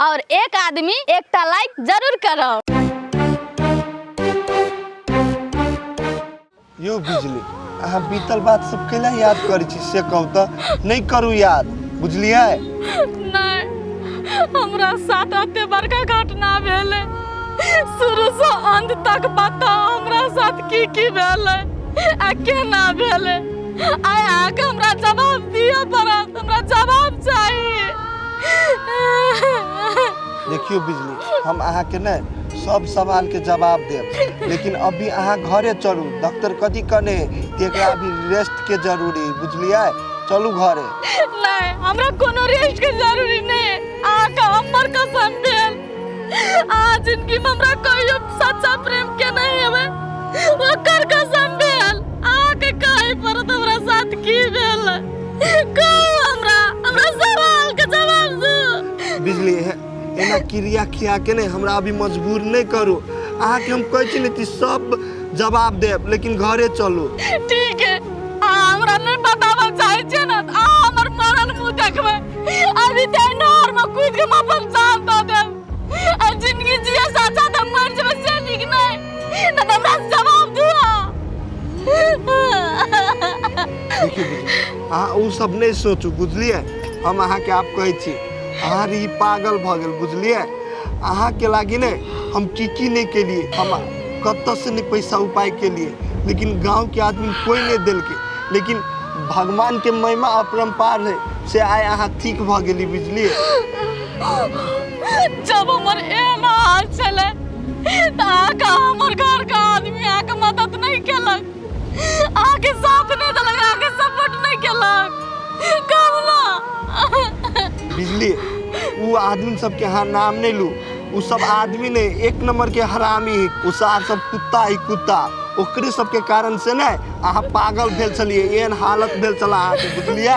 और एक आदमी एकटा लाइक जरूर करो। यो बिजली अहाँ बीतल बात सब केला याद करी छी से कहू तो नहीं करू याद बुझलिए। नहीं हमरा साथ अते बड़का घटना भेले शुरू से अंत तक बता हमरा साथ की भेले आ केना भेले आय आके हमरा जवाब दिया पड़त हमरा जवाब चाहिए। देखियो बिजली हम अहाँ के न सब सवाल के जवाब देब लेकिन अभी अहाँ घरे चलू डॉक्टर कथी कने तेकरा अभी रेस्ट के जरूरी बुझलिए। चलू घरे। नहीं हमरा कोनो रेस्ट के जरूरी नहीं आका हमर कसम भेल आ जिंदगी में हमरा कहियो सच्चा प्रेम के नहीं हेबे ओकर कसम भेल आके कहि परत हमरा साथ की भेल कहू हमरा सवाल के जवाब दो। बिजली एना क्रिया खिया के नहीं हमरा अभी मजबूर नहीं करू अहाँ के हम कहै छी ने कि सब जवाब देब लेकिन घरे चलू। ठीक है हमरा नहीं बतावा चाहे छै ना आ हमर मरल मुंह देखबे अभी ते नहर में कूद के अपन जान दे देब आ जिंदगी जिया साचा त मर जेबे से नीक नहीं न त हमरा जवाब दिया। देखिए अहाँ उ सब नहीं सोचू बुझलिए। हम अहाँ के आप कहै छी अहाँ री पागल भ गेल बुझलिए। अहाँ के लागी ने हम की नहीं के लिए हम कत्त से नहीं पैसा उपाय के लिए लेकिन गांव के आदमी कोई नहीं दिल के लेकिन भगवान के महिमा अपरंपार है से आए अहाँ ठीक भ गेली बुझलिए। जब हमर एना हाल चले त आका हमर घर का आदमी आके मदद नहीं केलक आके साथ नहीं देलक आके सपोर्ट नहीं केलक कहू ना। बिजली वो आदमी सब के हाँ नाम नहीं लू उ सब आदमी ने एक नंबर के हरामी उ सब कुत्ता ही कुत्ता ओकरे सब के कारण से ना अहाँ पागल भेल छलिए एहन हालत भेल चला अहाँ के बुझलिए।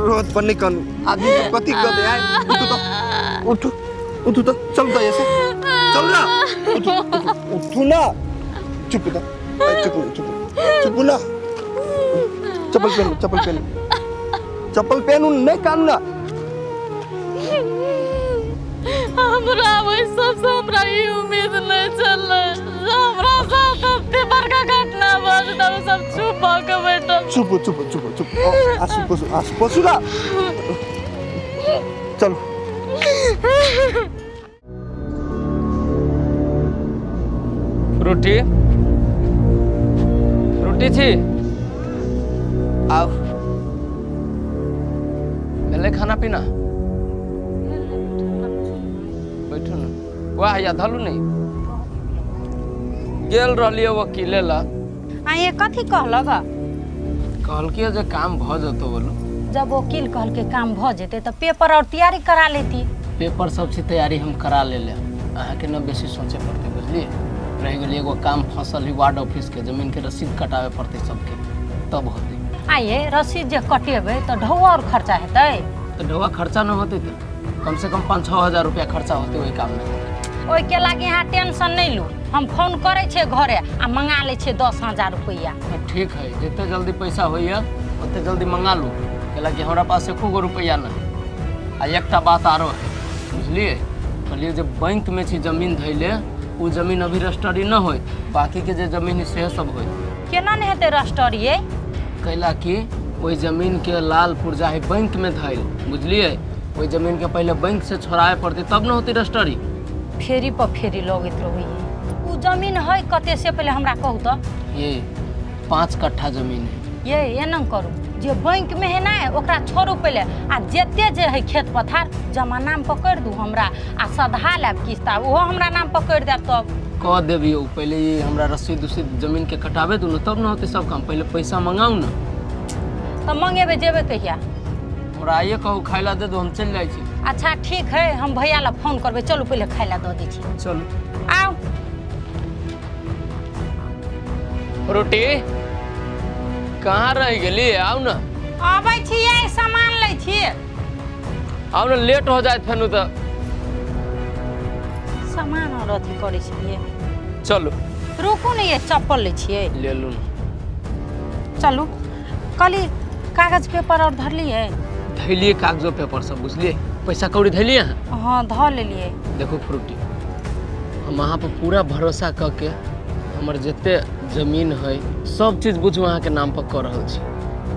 रोड पर नहीं कन आदमी को कथी कर दे आए उठू तो चल तो ऐसे चल ना उठू ना चुप ना चुप ना चप्पल पहनू नहीं कानू ना। हमरा वही सब से हमरा ई उम्मीद नहीं चले हमरा साथ इतने बड़का घटना भऽ जेतै सब चुप भ के बैठल। चुप आसु पसु ना चलो। रोटी छी आओ पहले खाना पीना बैठू ना वाह या धलू नहीं गेल रहिए वकीले ला ये कथी कहलक कहलकिए जे काम भ जतो बोलो। जब वकील कहल के काम भ जेते तो पेपर और तैयारी करा लेती। पेपर सबसे तैयारी हम करा ले अहाँ के न बेसी सोचे पड़ते बुझलिए। रह गई एगो काम फसल ही वार्ड ऑफिस के जमीन के रसीद कटावे पड़ते सबके तब होते। आइए रसीद जे कटेबे तो ढौआ और खर्चा हेतै तो ढौआ खर्चा न होते तो कम से कम 5-6 हजार रुपया खर्चा होते वही काम में। ओइ के लागी यहाँ टेंशन नहीं लू हम फोन करे छे घरे आ मंगा ले छे 10,000 रुपया। ठीक है जितने जल्दी पैसा होइए उतने जल्दी मंगा लू कि हमारा पास 1 रुपया न आ एकटा बात आरो है बुझलिए। कहलिए जब बैंक में छी जमीन धैले वो जमीन अभी रजिस्ट्री न हो बाकी के जे जमीन से सब हो केना नहीं हेतै रजिस्ट्री कैला कि वही जमीन के लालपुर जाए बैंक में धैल बुझलिए। वही जमीन के पहले बैंक से छोड़ाए पड़ते तब न होती रजिस्ट्री फेरी पर फेरी लगत रही। वो जमीन है कते से पहले हमरा कहू तो ये 5 कट्ठा जमीन है। ये एना करू जे बैंक में है ना ओकरा छोड़ू पहले आ जेते जे है खेत पथार जमा नाम पकड़ दू हमरा आ सधा लेब किस्ता वो हमरा नाम पकड़ देब तब कह देवियो पहले ये हमरा रसीद उसीद जमीन के कटावे दू न तब न होते सब काम पहले पैसा मंगाऊ न तो मंगेबे जेबे कहिया हमरा आइए कहू खाई ला दे दो हम चल जाए छी। अच्छा ठीक है हम भैया ला फोन करबे चलू पहले खाई ला दे दी छी। चलो आओ रोटी कहाँ रह गेली आओ न आबै छियै सामान लै छियै आओ न लेट हो जाए फेनु तो सामान और अथी करे छियै। चलो रुकू ने ये चप्पल ले छियै ले लू चलू कली कागज पेपर और धरलिए? धैलिए कागजो पेपर सब बुझलिए, पैसा कौड़ी धैलिए हैं। हाँ धर लेलिए। देखो फ्रूटी, हम अहाँ पर पूरा भरोसा करके हमर जते जमीन है सब चीज बुझू अहाँ के नाम पर कर रहल छी।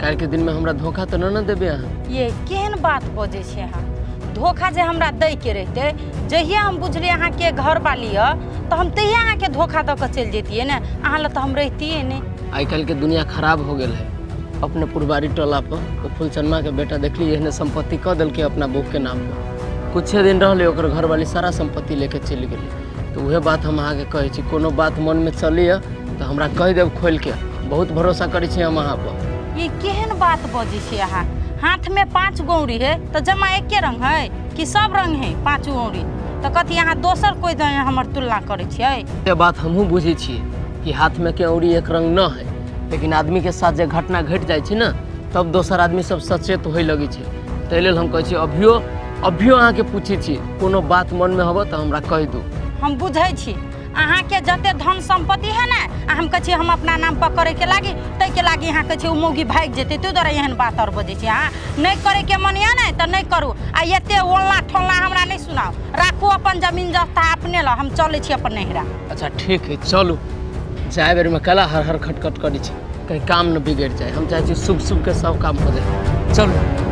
काल्हि के दिन में हमरा धोखा तो न देबे अहाँ। ये केहन बात बजे छे अहाँ? धोखा जे हमरा दै के रहते, जहिया हम बुझलिए अहाँ के घर वाली है तो हम तहिया अहाँ के धोखा दऽ के चल जेतिए ने, अहाँ ला तो हम रहतिए ने। आइ काल्हि के दुनिया खराब हो गेल है। अपने पुरबारी टोला पर वो फुलचनमा के बेटा देखली एहने संपत्ति कह दिलके अपना बहू के नाम पर। कुछे दिन रहले ओकर घर वाली सारा संपत्ति लेके चलि गेली। तो वह बात हम अहाँ के कहै छी, कोनो बात मन में चलिए तो हमरा कह देब खोल के। बहुत भरोसा करै छी हम अहाँ पर। ये केहन बात बजे छे अहाँ? हाथ में 5 गौरी है तो जमा एके रंग है कि सब रंग है 5 गौरी? तो कथी अहाँ दोसर कोई हमर तुलना करे छियै? ये बात हमहूँ बुझे छियै कि हाथ में के औरी एक रंग न है, लेकिन आदमी के साथ जे घटना घट जाइ छै ना तब दोसर आदमी सब सचेत होय लगे छै। ताहि लेल हम कहै छी अभियो अहाँ के पूछे छी, कोनो बात मन में हबो तो हमरा कह दू। हम बुझै छी अहाँ के जते धन संपत्ति है ना, हम कहे छी हम अपना नाम पर करे के लागी, तै के लागी अहाँ कहे छी उ मौगी भाग जेते। तू द्वारा एहन बात और बजे छी। अहाँ नहीं करे के मन या ना तो नहीं करू, आ एते ओलना ठोलना हमरा नहीं सुनाओ। राखू अपन जमीन जस्ता अपने ला, हम चले छी अपन नहिरा। अच्छा ठीक है, चलू। जाए बेर में कला हर हर खटखट करी छी, कहीं काम न बिगड़ जाए। हम चाहे छी शुभ शुभ के सब काम हो जाए। चलू।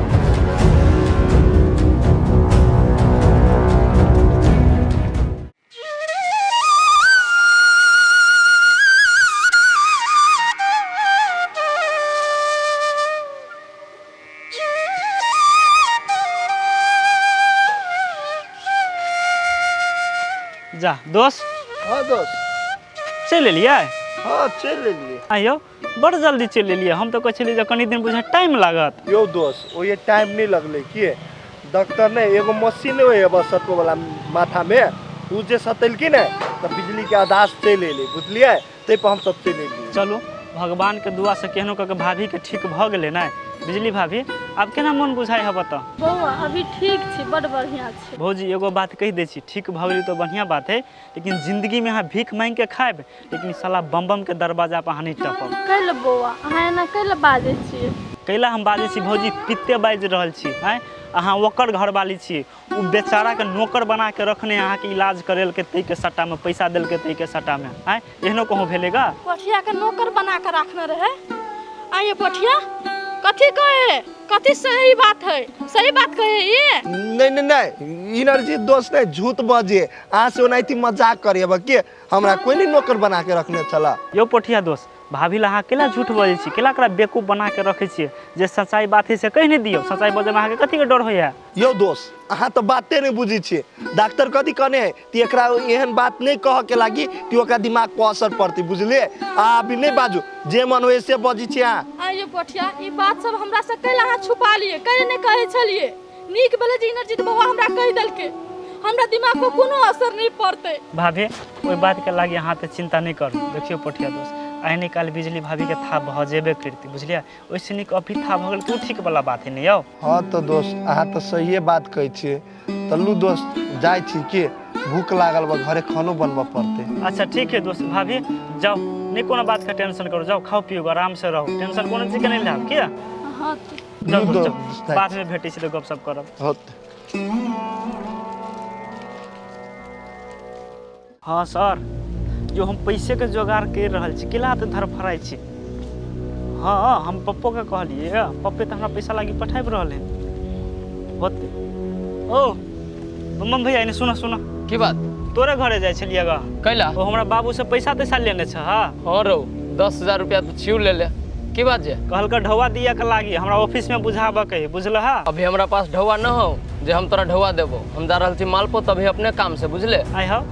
जा दोस्त, हाँ दोस्त। चल एलिए? हाँ चल लेलिए। आइयो बड़ जल्दी चल एलिए। हम तो कहली जे कनी दिन बुझा टाइम लागत। यो दोस्त, वो ये टाइम नहीं लगले कि डॉक्टर ने एगो मशीन है बस सटको वाला माथा में, उ जे सतलकी ने तो बिजली के आधार से ले ले, बुझलिए? ते पर हम सब से ले लिए। चलो भगवान के दुआ से केहनो कह के भाभी के ठीक भ गेले ना। बिजली भाभी अब केना मन बुझाई है बता? बौआ अभी ठीक छी, बड़ बढ़िया छी। भौजी एगो बात कह दे छी, ठीक भ गेली तो बढ़िया बात है, लेकिन जिंदगी में अहाँ भीख मांग के खाएब, लेकिन साला बम बम के दरवाजा पर अहाँ नहीं टपब। कैल बौआ अहाँ एना कैल बाजै छी? कैला हम बाजै छी भौजी? पित्ते बाज रहल छी। हैं अहाँ ओकर घर वाली छी, उ बेचारा के नौकर बना के रखने, अहाँ के इलाज करेल के तई के सट्टा में पैसा देल के तई के सट्टा में। हैं एहनो कहूँ भेलेगा? पोठिया के नौकर बना के रखने रहे। आइए पोठिया कथी कहे? कथी सही बात है? सही बात कहे ये? नहीं इनर्जी दोस्त ने झूठ बजे। अहाँ से ओनाइती मजाक करे के हमरा कोई नहीं नौकर बना के रखने चला। यो पोठिया दोस्त, भाभी ला अहाँ केला झूठ बजै छी, केला करा बेवकूफ बना के रखे छिए? जे सच्चाई बात है से कह नहीं दियो। सच्चाई बजे में अहाँ के कथी के डर होइया? यो दोस्त अहाँ तो बाते नहीं बुझी छे। डॉक्टर कथी कहने है कि एकरा एहन बात नहीं कह के लागी कि ओकरा दिमाग पर असर पड़ती, बुझलिए? अभी नहीं बाजू, जे मन हो से बजी छे। आइए पोठिया ई बात सब हमरा से कैल अहाँ छुपा लिए, कैले नहीं कहे छलिए? नीक भेले जे एनर्जी बौआ हमरा कह देलके, हमरा दिमाग पर कोनो असर नहीं पड़ते। भाभी ओई बात के लागी अहाँ ते चिंता नहीं करू। देखियो पोठिया दोस्त, आइ निकाल बिजली भाभी के था भ जेबे करती, बुझलिए? ओइसे निक अभी था भ गेल तो ठीक वाला बात है नहीं आओ। हाँ तो दोस्त अहाँ तो सही बात कहे छे। तल्लू दोस्त जाय छी के भूख लागल बा, घरे खानो बनवा पड़ते। अच्छा ठीक है दोस्त। भाभी जाओ, नहीं कोनो बात का टेंशन करो, जाओ खाओ पियो आराम से रहो, टेंशन कोनो चीज के नहीं लाभ किया। हां जाओ दो- जाओ, बाद में भेटी से तो गपशप करब। हाँ सर, जो हम पैसे के जोगाड़ कर रहल छी, केला तो धरफराई छी। हाँ हम पप्पो के कहलिए, पप्पे तो हमरा पैसा लागी पठाब रहल है होते। ओ मम्मी भैया ने सुनो सुनो की बात? तोरे घरे जाय छलिएगा कैला? ओ हमरा बाबू से पैसा तैसा लेने छ। हाँ और 10,000 रुपया तो छिउ ले ले। की बात जे? कहल का ढौआ दिया के लागी हमरा ऑफिस में बुझाबे के, बुझल हा? अभी हमरा पास ढौआ न हो जे हम तोरा ढौआ देबो। हम जा रहल छी मालपो, तभी अपने काम से, बुझले? आई हो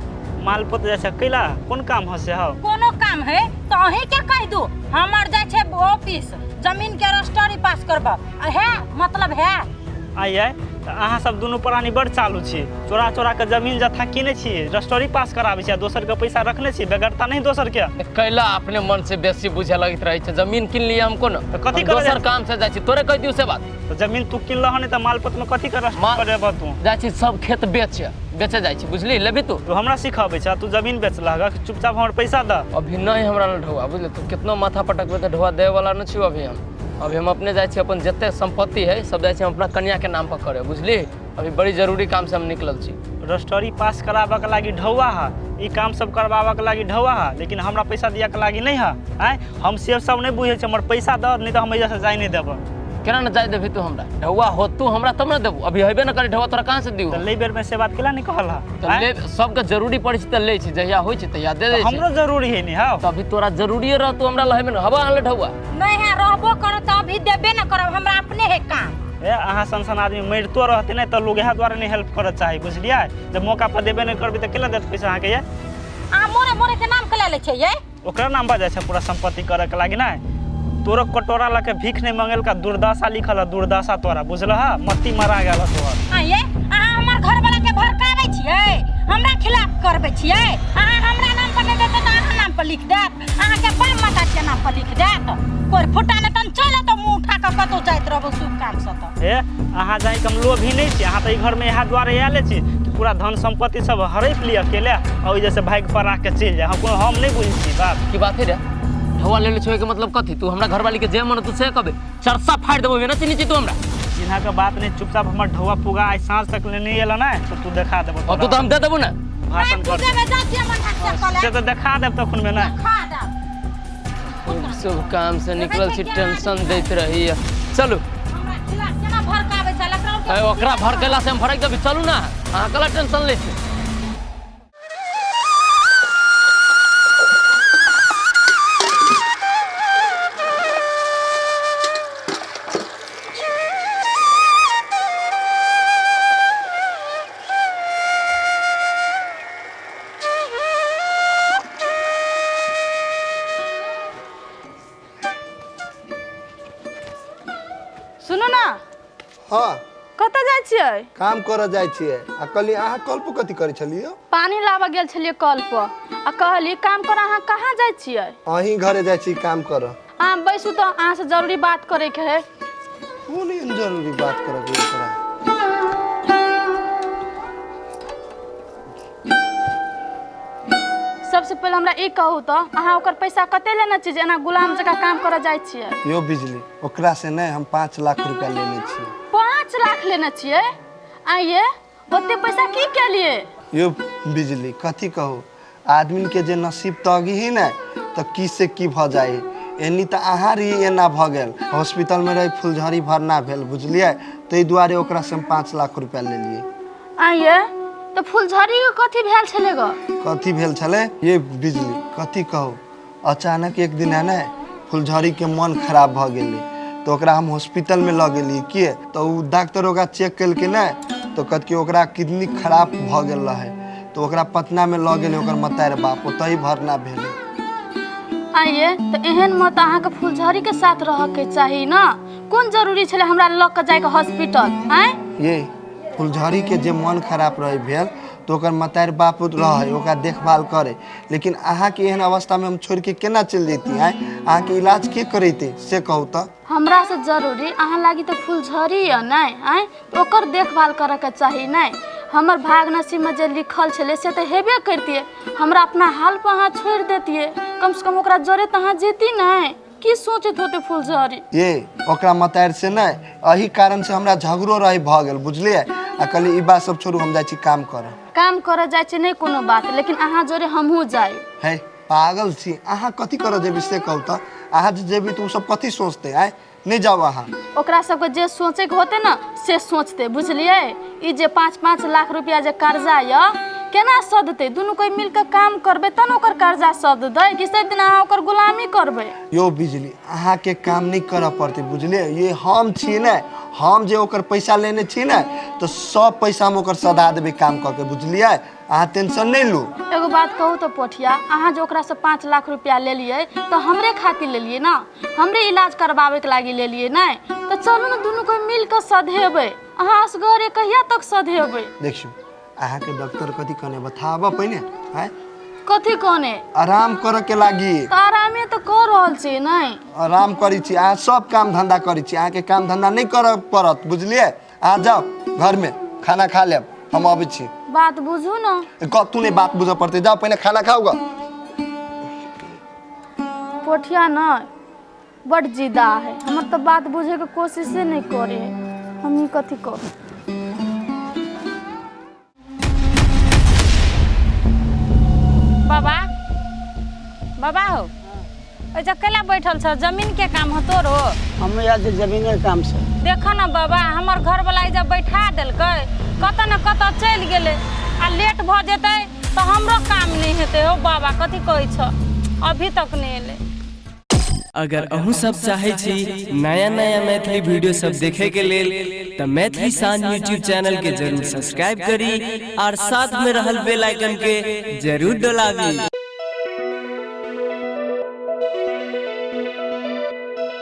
मालपोत जैसे कैला कौन काम हो से हो? कोनो काम है तो अहीं के कह दू, हमर जाय छे ऑफिस जमीन के रजिस्ट्री पास करबा है, मतलब है। आई अहाँ सब दुनू प्राणी बड़ चालू छी, चोरा चोरा के जमीन जथा किने छी, रजिस्ट्री पास कराबे छी, दोसर के पैसा रखने छी, बेगरता नहीं दोसर के। कैला अपने मन से बेसी बुझे लगत रहे छै। जमीन किन लिया हमको न, तो कथी हम करे दोसर जाय? काम से जाय छी, तोरे कह दियो से बात। तो जमीन तू किन लहने त मालपोत में कथी कर करबा तू? जाय छी सब खेत बेचे जाय छी, बुझली? लेबी तू? तू हमरा सिखाबे छ, तू जमीन बेच लगा, चुपचाप हमर पैसा द। अभी नहीं हमरा ढौआ, बुझले? तू कितना माथा पटकबे त ढौआ दे वाला न छी अभी हम। अभी हम अपने जाइ छी अपन जते संपत्ति है सब जाइ छी हम अपना कन्या के नाम पर करे बुझली। अभी बड़ी जरूरी काम से हम निकलल छी। रजिस्ट्री पास कराबऽ के लागी ढौआ है, ई काम सब करवाबऽ के लागी ढौआ है, लेकिन हमरा पैसा दिया के लागी नहीं है। आय हम से सब नहीं बुझे छी, हमर पैसा दऽ नहीं तो हम एजा से जाय नहीं देबऽ। केना न जाय देबी तू हमरा? ढौआ हो तू हमरा तब न देबू। अभी हेबे न करे ढौआ तोरा कहां से दियो? तो ले बेर में से बात केला नहीं कहल है? तो ले सबके जरूरी पड़े छी त ले छी, जहिया होय छी तहिया दे दे छी। हमरो जरूरी है नहीं है। तो अभी तोरा जरूरी रह तू हमरा लहेबे न हवा आले ढौआ। नहीं है रहबो करो तो अभी देबे न करब, हमरा अपने है काम। ए अहाँ सन आदमी मरतो रहते नहीं तो लोग यहाँ द्वारा नहीं हेल्प करऽ चाही बुझलिए। जब मौका पर देबे नहीं करबी तो केला देत पैसा अहाँ के ये? आ मोरे मोरे के नाम के ले छै ये? ओकरा नाम बा जाय छै पूरा संपत्ति करे के लागी ना। तोरो कटोरा ला के भीख नहीं मंगल का दुर्दशा लिखल है, दुर्दशा तोरा बुझलह, मत्ती मरा गेल तोहर। हां ये अहाँ हमर घर वाला के भड़काबै छियै, हमरा खिलाफ करबै छियै। अहाँ हमरा नाम पर नहीं देते तो अहाँ नाम पर लिख देत, अहाँ के बाप माता के नाम पर लिख देत। कोई फुटा न तन चले तो मुंह उठा के कतो जाइत रहबो शुभ काम से तो। ए अहाँ जाई कम लोभी नहीं छी, अहाँ तो ई घर में यहाँ द्वारे आले छी कि पूरा धन संपत्ति सब हड़प लिया अकेले और जैसे भाग पर आके चल जाए। हम नहीं बुझी छी बात की बात है रे? ढौआ ले ले छोए के मतलब कथी? तू हमरा घरवाली के जे मन तू से कहबे, चरसा फाड़ देबो ना चिनी छी तू हमरा। इन्हा के बात नहीं, चुपचाप हमर ढौआ पुगा आज सांझ तक ले नहीं एला ना तो तू दिखा देबो। और तू तो हम दे देबो ना भाषण कर से तो दिखा देब तखन में ना। खा दा शुभ काम से निकलल छी, टेंशन दैत रही। चलू हमरा खिलाफ केना भड़काबै छै लकड़ा? ए ओकरा भड़केला से हम भड़क देबी। चलू ना, अहाँ कला टेंशन लै छी। सुनो ना, हाँ कतऽ जाइ छियै? काम करऽ जाइ छियै। आ कहली अहाँ कल पर कथी करै छलियै? पानी लाबऽ गेल छलियै कल पर आ कहली काम कर। अहाँ कहाँ जाइ छियै? अहीं घरे जाइ छी काम करऽ। अहाँ बैसू तो अहाँ से जरूरी बात करे के है। कोन एहन जरूरी बात करऽ के तोरा? सबसे पहले हमरा ई कहू तो अहाँ ओकर पैसा कते लेना चाहिए, एना गुलाम जकाँ काम करऽ जाइ छियै? यो बिजली ओकरा से नहीं हम 5 लाख रुपया लेने छियै। 5 लाख लेना छियै? आइए ओते पैसा की के लिए? यो बिजली कथी कहू, आदमी के जे नसीब तगी ही ना तो की से की भ जाए। एनी तो अहाँ रही एना भ गेल, हॉस्पिटल में रही फुलझड़ी भरना भेल बुझलिए, ताहि दुआरे ओकरा से हम 5 लाख रुपया लेलिए। आइए तो फुलझड़ी के कथी भेल छले ग? कथी भेल छले ये बिजली कथी कहू, अचानक एक दिन है ना फुलझड़ी के मन खराब भ गेलै तो ओकरा हम हॉस्पिटल में लऽ गेली। किए तो उ डॉक्टर ओकरा चेक केलकै ना तो कहत कि ओकरा किडनी खराब भ गेल रहे तो ओकरा पटना में लऽ गेलै ओकर मतार बाप, ओतही भरना भेलै। आइए तो एहन मत अहाँ के फुलझड़ी के साथ रह के चाहिए ना। कौन जरूरी छले हमरा लऽ के जाए के हॉस्पिटल? आए ये फुलझड़ी के जे मन खराब रहे भेल तो ओकर मतार बाप रहे ओकरा देखभाल करे, लेकिन अहाँ के एहन अवस्था में हम छोड़ के केना चल जैती? अहाँ के इलाज के करैते से कहू तो? हमरा से जरूरी अहाँ लागी तो फुलझड़ी है नहीं, आए ओकर देखभाल करे के चाहिए नहीं। हमर भाग नसीब में जे लिखल छले से तो हेबे करतिए, हमरा अपना हाल पर अहाँ छोड़ देतिए, कम से कम ओकरा जरे तो अहाँ जेती नहीं। की सोचत होते फुलझड़ी? ये ओकरा मतार से नहीं, यही कारण से हमरा झगड़ो रही भ गेल बुझलिए। आ कहली ई बात सब छोड़ू, हम जाइ छी काम करे। काम करे जाय छी नहीं कोनो बात, लेकिन अहाँ जोरे हमहू जाए। है पागल छी अहाँ, कथी करऽ जेबी से कहू तो? अहाँ जे जेबी तो सब कथी सोचते? आए नहीं जाओ अहाँ। ओकरा सबके जे सोचे के होते ना से सोचते बुझलिए। ई जे 5-5 लाख रुपया जे कर्जा य केना सदते? दुनू कोई मिलकर काम करबे तब न ओकर कर्जा सद दे कि सब दिन अहाँ ओकर गुलामी करबे? यो बिजली अहाँ के काम नहीं करऽ पड़ते बुझलिए। ये हम छी ना, हम जे ओकर पैसा लेने छी ना तो सब पैसा हम ओकर सदा देबे काम करके बुझलिए। अहाँ टेंशन नहीं लू। एगो बात कहू तो पोठिया, अहाँ जो ओकरा से 5 लाख रुपया ले लिए तो हमरे खातिर ले लिए ना, हमरे इलाज करवावे के लागी ले लिए ना। तो चलू ना दुनू कोई मिलकर सधेबे। अहाँ असगरे कहिया तक सधेबे? देखियो अहाँ के डॉक्टर कथी कहने बताबा पहिने? हैं कथी कहने? आराम करे के लागी। तो आरामे तो कर रहल छी नहीं। आराम करी छी, अहाँ सब काम धंधा करी छी, अहाँ के काम धंधा नहीं करऽ पड़त बुझलिए। अहाँ जाओ घर में खाना खा लेब, हम आबै छी। बात बुझू ना। कतू नहीं बात बुझऽ पड़ते, जाओ पहले खाना खाओगा। पोठिया नहीं बड़ जिदा है, हमर तो बात बुझे के कोशिशे नहीं करे। हम ही कथी करूं? बाबा बाबा हो ओजा केला बैठल छ? जमीन के काम हो तोरो? हम आज जमीन के काम से देखो ना बाबा, हमर घर वाला जब बैठा देलकै कत न कत चल गेले आ लेट भ जेतै तो हमरो काम नहीं हेतै हो बाबा। कथी कहै छ? अभी तक नहीं एले। अगर अहूँ सब चाहे छी नया नया मैथिली वीडियो सब देखे के लेल तो मैथिली शान यूट्यूब चैनल के जरूर सब्सक्राइब करी और साथ में रहल बेल आइकन के जरूर दबावी।